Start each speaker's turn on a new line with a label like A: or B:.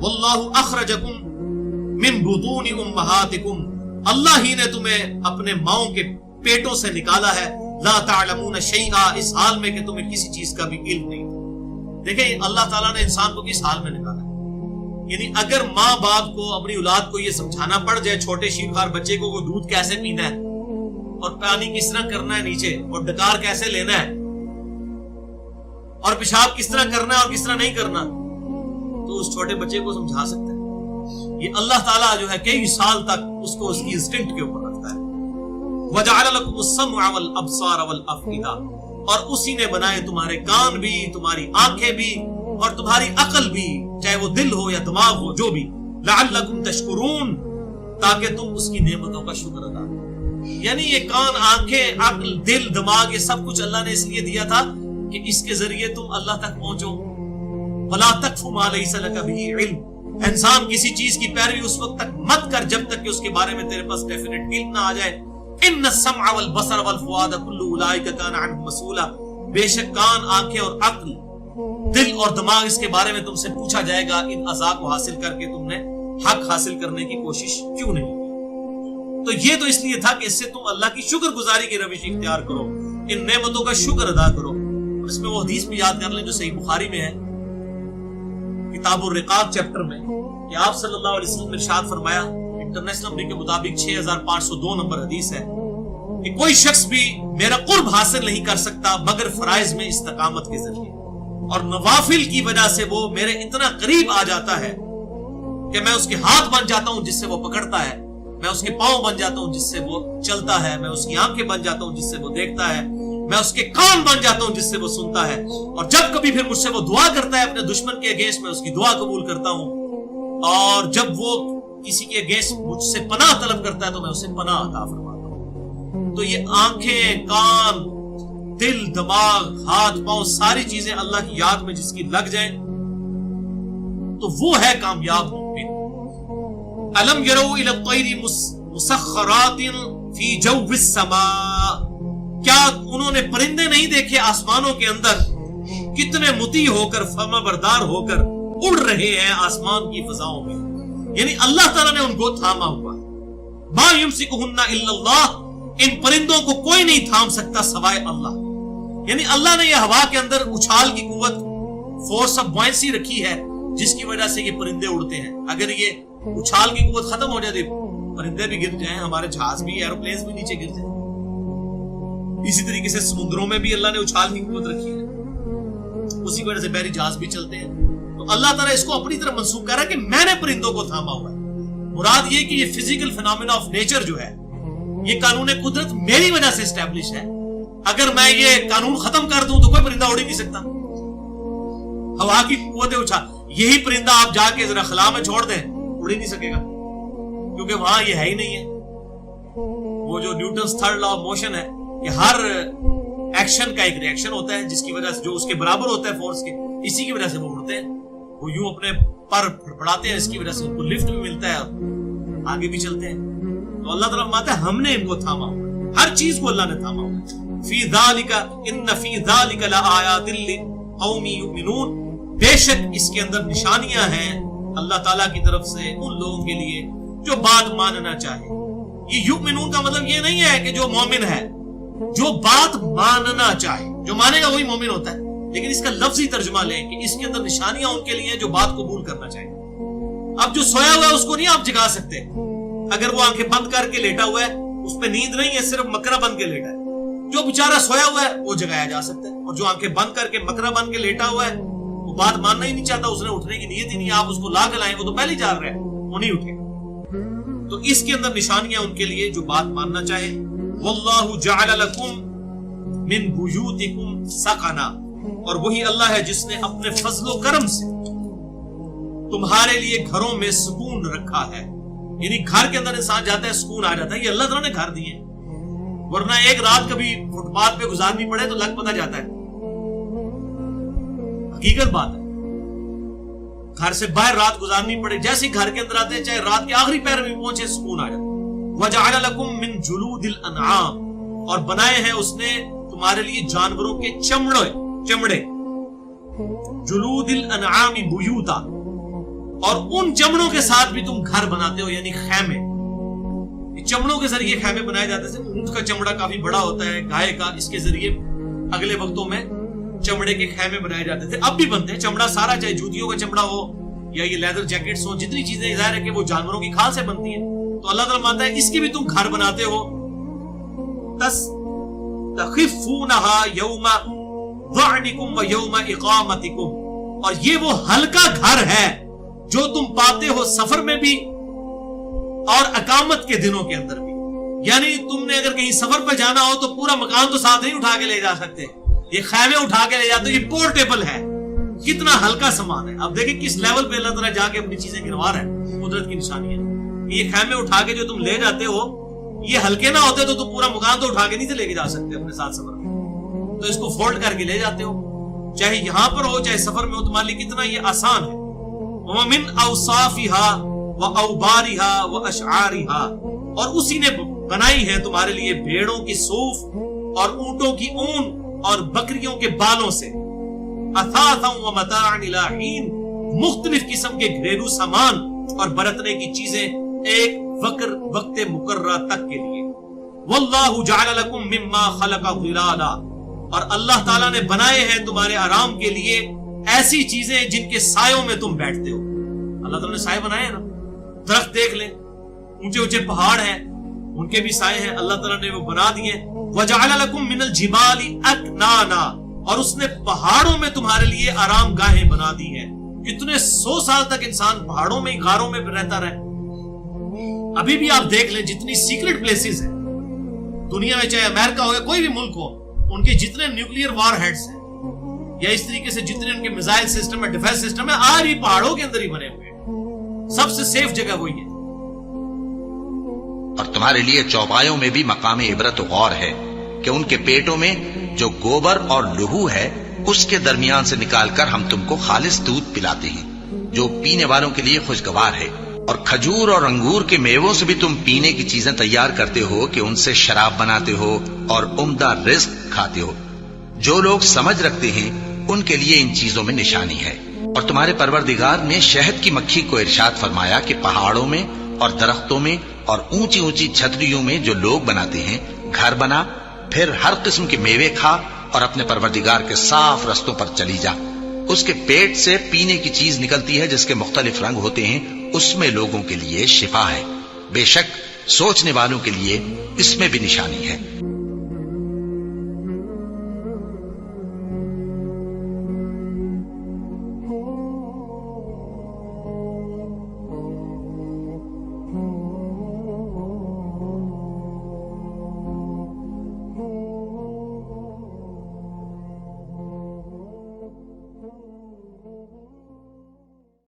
A: वल्लाहु अखरजकुम मिन बुतूनि उम्महातिकुम, अल्लाह ही ने तुम्हें अपने माओं के पेटों से निकाला है, ला तालमून शैआ, इस हाल में कि तुम्हें किसी चीज का भी इल्म नहीं था। देखिए अल्लाह ताला ने इंसान को किस हाल में निकाला, यानी अगर माँ बाप को अपनी औलाद को ये समझाना पड़ जाए, छोटे शीरखार बच्चे को दूध कैसे पीना है और पानी किस तरह करना है नीचे, और डकार कैसे लेना है, और पेशाब किस तरह करना है और किस तरह नहीं करना, तो उस छोटे बच्चे को समझा सकते हैं। ये अल्लाह ताला जो है कई साल तक उसको उसकी इंस्टिंक्ट के ऊपर रखता है। वजअल लकुमुस समअ वल अबसार वल अफइदा, और उसी ने बनाए तुम्हारे कान भी, तुम्हारी आंखें भी और तुम्हारी अकल भी, चाहे वो दिल हो या दिमाग हो, जो भी, लअल्लकुम तशकुरून, ताकि तुम उसकी नेमतों का शुक्र अदा करो। यानी ये कान, आंखें, अक्ल, दिल, दिमाग, ये सब कुछ अल्लाह ने इसलिए दिया था कि इसके जरिए तुम अल्लाह तक पहुंचो। वला तक़फ़ु मा लैसा लका बिही इल्म, इंसान किसी चीज की पैरवी उस वक्त तक मत कर जब तक कि उसके बारे में तेरे पास डेफिनेट इल्म ना आ जाए। इन्न सम्अ वल बसर वल फुआद कुल्लु उलाइका कान अन्हु मसूला, बेशक कान, आंखें और अक्ल, दिल और दिमाग, इसके बारे में तुमसे पूछा जाएगा। इन अज़ा को हासिल करके तुमने हक हासिल करने की कोशिश क्यों नहीं की? तो ये तो इसलिए था कि इससे तुम अल्लाह की शुक्रगुजारी की रविश इख्तियार करो, इन नेमतों का शुक्र अदा करो। इसमें वो हदीस भी याद कर लें जो सही बुखारी में है, किताबुर रिकाब चैप्टर में, कि आप सल्लल्लाहु अलैहि वसल्लम ने इरशाद फरमाया, इंटरनेशनल नंबर के मुताबिक 6502 नंबर हदीस है, कि कोई शख्स भी मेरा कुर्ब हासिल नहीं कर सकता मगर फराइज में इस्तकामत के जरिए, और नवाफिल की वजह से वो मेरे इतना करीब आ जाता है कि मैं उसके हाथ बन जाता हूं जिससे वो पकड़ता है, मैं उसके पांव बन जाता हूं जिससे वो चलता है, मैं उसकी आंखें बन जाता हूं जिससे वो देखता है, मैं उसके कान बन जाता हूं जिससे वो सुनता है, और जब कभी फिर मुझसे वो दुआ करता है अपने दुश्मन के अगेंस्ट में उसकी दुआ कबूल करता हूं, और जब वो किसी के अगेंस्ट मुझसे पनाह तलब करता है तो मैं उसे पनाह अता फरमाता हूं। तो ये आंखें, कान, दिल, दिमाग, हाथ, पांव, सारी चीजें अल्लाह की याद में जिसकी लग जाए तो वो है कामयाब मुमिन। अलम यरौ इला तैरी मुसख्खरातिन फी जव्विस समा, क्या उन्होंने परिंदे नहीं देखे आसमानों के अंदर कितने मुती होकर, फर्माबरदार होकर उड़ रहे हैं आसमान की फिजाओं में। यानी अल्लाह ताला ने उनको थामा हुआ। मा युमसिकुहुन्ना इल्लल्लाह, इन परिंदों को कोई नहीं थाम सकता सवाए अल्लाह। यानी अल्लाह ने यह हवा के अंदर उछाल की कुव्वत, फोर्स ऑफ बॉयंसी रखी है जिसकी वजह से ये परिंदे उड़ते हैं। अगर ये उछाल की कुव्वत खत्म हो जाती, परिंदे भी गिर जाएं, हमारे जहाज भी, एरोप्लेन भी नीचे गिर जाए। इसी तरीके से समुद्रों में भी अल्लाह ने उछाल की कुव्वत रखी है, उसी वजह से बहरी जहाज भी चलते हैं। तो अल्लाह ताला इसको अपनी तरफ मंसूब कर रहा है कि मैंने परिंदों को थामा हुआ है। मुराद ये कि ये फिजिकल फिनोमेना ऑफ नेचर जो है, ये कानून कुदरत मेरी वजह से एस्टैब्लिश है। अगर मैं ये कानून खत्म कर दूं तो कोई परिंदा उड़ ही नहीं सकता। हवा की कुव्वतें उछाल, यही परिंदा आप जाके जरा खला में छोड़ दें, उड़ ही नहीं सकेगा, क्योंकि वहां ये है ही नहीं है। वो जो Newton's third law of motion है कि हर एक्शन का एक रिएक्शन होता है जिसकी वजह से जो उसके बराबर होता है फोर्स के, इसी की वजह से वो उड़ते हैं। वो यूं अपने पर फड़फड़ाते हैं, इसकी वजह से उनको लिफ्ट भी मिलता है, आगे भी चलते हैं। तो अल्लाह ताला फरमाता है हमने इनको थामा, हर चीज को अल्लाह ने थामा। फी ज़ालिका इन्न फी ज़ालिका लआयातिन लिक़ौमी युमिनून, बेशक इसके अंदर निशानियां हैं अल्लाह ताला की तरफ से उन लोगों के लिए जो बात मानना चाहे। ये युमिनून का मतलब ये नहीं है कि जो मोमिन है, जो बात मानना चाहे, जो मानेगा वही मोमिन होता है, लेकिन इसका लफ्जी तर्जुमा लें कि इसके अंदर निशानियां उनके लिए जो बात कबूल करना चाहिए। अब जो सोया हुआ है उसको नहीं आप जगा सकते। अगर वो आंखें बंद करके लेटा हुआ है, उस पर नींद नहीं है, सिर्फ मकरा बन के लेटा है। जो बेचारा सोया हुआ है वो जगाया जा सकता है, और जो आंखें बंद करके मकरा बन के लेटा हुआ है वो बात मानना ही नहीं चाहता, उसने उठने की नीयत ही नहीं, आप उसको ला के लाएं, वो तो पहले ही जाग रहा है, वो नहीं उठेगा। तो इसके अंदर निशानियां उनके लिए जो बात मानना चाहे। वल्लाहु जअल लकुम मिन बुयूतिकुम सकना, और वही अल्लाह है जिसने अपने फजलो करम से तुम्हारे लिए घरों में सुकून रखा है। यानी घर के अंदर इंसान जाता है, सुकून आ जाता है, ये अल्लाह ताला ने घर दिए, वरना एक रात कभी फुटपाथ पे गुजारनी पड़े तो लग पता जाता है। हकीकत बात है, घर से बाहर रात गुजारनी पड़े, जैसे घर के अंदर आते हैं, चाहे रात के आखिरी पैर में पहुंचे, सुकून आ जाता है। वजअल लकुम मिन जुलूदिल अनआम, और बनाए हैं उसने तुम्हारे लिए जानवरों के चमड़े। जुलूदिल अनआमी बुयूता, اور ان چمڑوں کے ساتھ بھی تم گھر بناتے ہو، یعنی خیمے. چمڑوں کے ذریعے خیمے بنائے جاتے تھے. اونٹ کا چمڑا کافی بڑا ہوتا ہے، گائے کا، اس کے ذریعے اگلے وقتوں میں چمڑے کے خیمے بنائے جاتے تھے. اب بھی بنتے ہیں. چمڑا سارا، چاہے جوتیوں کا چمڑا ہو یا یہ لیدر جیکٹس ہو، جتنی چیزیں ظاہر ہے کہ وہ جانوروں کی کھال سے بنتی ہیں. تو اللہ تعالیٰ مانتا ہے اس کے بھی تم گھر بناتے ہو. تخفونها یوم ظعنکم و یوم اقامتکم، اور یہ وہ ہلکا گھر ہے جو تم پاتے ہو سفر میں بھی اور اقامت کے دنوں کے اندر بھی. یعنی تم نے اگر کہیں سفر پہ جانا ہو تو پورا مکان تو ساتھ نہیں اٹھا کے لے جا سکتے، یہ خیمے اٹھا کے لے جاتے ہو. یہ پورٹیبل ہے، کتنا ہلکا سامان ہے. اب دیکھیں کس لیول پہ اللہ تعالیٰ جا کے اپنی چیزیں گنوا رہا ہے. قدرت کی نشانی ہے. یہ خیمے اٹھا کے جو تم لے جاتے ہو، یہ ہلکے نہ ہوتے تو تم پورا مکان تو اٹھا کے نہیں لے کے جا سکتے اپنے ساتھ سفر میں. تو اس کو فولڈ کر کے لے جاتے ہو، چاہے یہاں پر ہو چاہے سفر میں ہو. تمہارے لیے کتنا یہ آسان ہے. وَمِنْ أَوْصَافِهَا وَأَوْبَارِهَا وَأَشْعَارِهَا، اور اسی نے بنائی ہے تمہارے لیے بھیڑوں کی صوف اور اونٹوں کی اون اور بکریوں کے بالوں سے. اثاثا ومتاعا الى حین، مختلف قسم کے گھریلو سامان اور برتنے کی چیزیں ایک وقت مقررہ تک کے لیے. واللہ جعل لکم مما خلق ظلالا، اور اللہ تعالیٰ نے بنائے ہیں تمہارے آرام کے لیے ایسی چیزیں جن کے سایوں میں تم بیٹھتے ہو. اللہ تعالیٰ نے سائے بنائے ہیں نا. درخت دیکھ لیں، اونچے اونچے پہاڑ ہیں، ان کے بھی سائے ہیں، اللہ تعالیٰ نے وہ بنا دیے. وجعل لکم من الجبال اکنانا، اور اس نے پہاڑوں میں تمہارے لیے آرام گاہیں بنا دی ہیں. کتنے 100 سال تک انسان پہاڑوں میں غاروں میں رہتا رہے. ابھی بھی آپ دیکھ لیں جتنی سیکرٹ پلیسز ہیں دنیا میں، چاہے امریکہ ہو یا کوئی بھی ملک ہو، ان کے جتنے نیوکلیئر وار ہیڈز ہیں یا اس طریقے سے جتنے ان کے میزائل سسٹم ہے، ڈیفنس سسٹم ہے، آج بھی پہاڑوں کے اندر ہی بنے ہوئے ہیں. سب سے سیف جگہ وہی ہے.
B: اور تمہارے لیے چوپایوں میں بھی مقام عبرت و غور ہے کہ ان کے پیٹوں میں جو گوبر اور لہو ہے اس کے درمیان سے نکال کر ہم تم کو خالص دودھ پلاتے ہیں جو پینے والوں کے لیے خوشگوار ہے. اور کھجور اور انگور کے میووں سے بھی تم پینے کی چیزیں تیار کرتے ہو کہ ان سے شراب بناتے ہو اور عمدہ رزق کھاتے ہو. جو لوگ سمجھ رکھتے ہیں ان کے لیے ان چیزوں میں نشانی ہے. اور تمہارے پروردگار نے شہد کی مکھی کو ارشاد فرمایا کہ پہاڑوں میں اور درختوں میں اور اونچی اونچی چھتریوں میں جو لوگ بناتے ہیں گھر بنا، پھر ہر قسم کے میوے کھا اور اپنے پروردگار کے صاف رستوں پر چلی جا. اس کے پیٹ سے پینے کی چیز نکلتی ہے جس کے مختلف رنگ ہوتے ہیں، اس میں لوگوں کے لیے شفا ہے. بے شک سوچنے والوں کے لیے اس میں بھی نشانی ہے.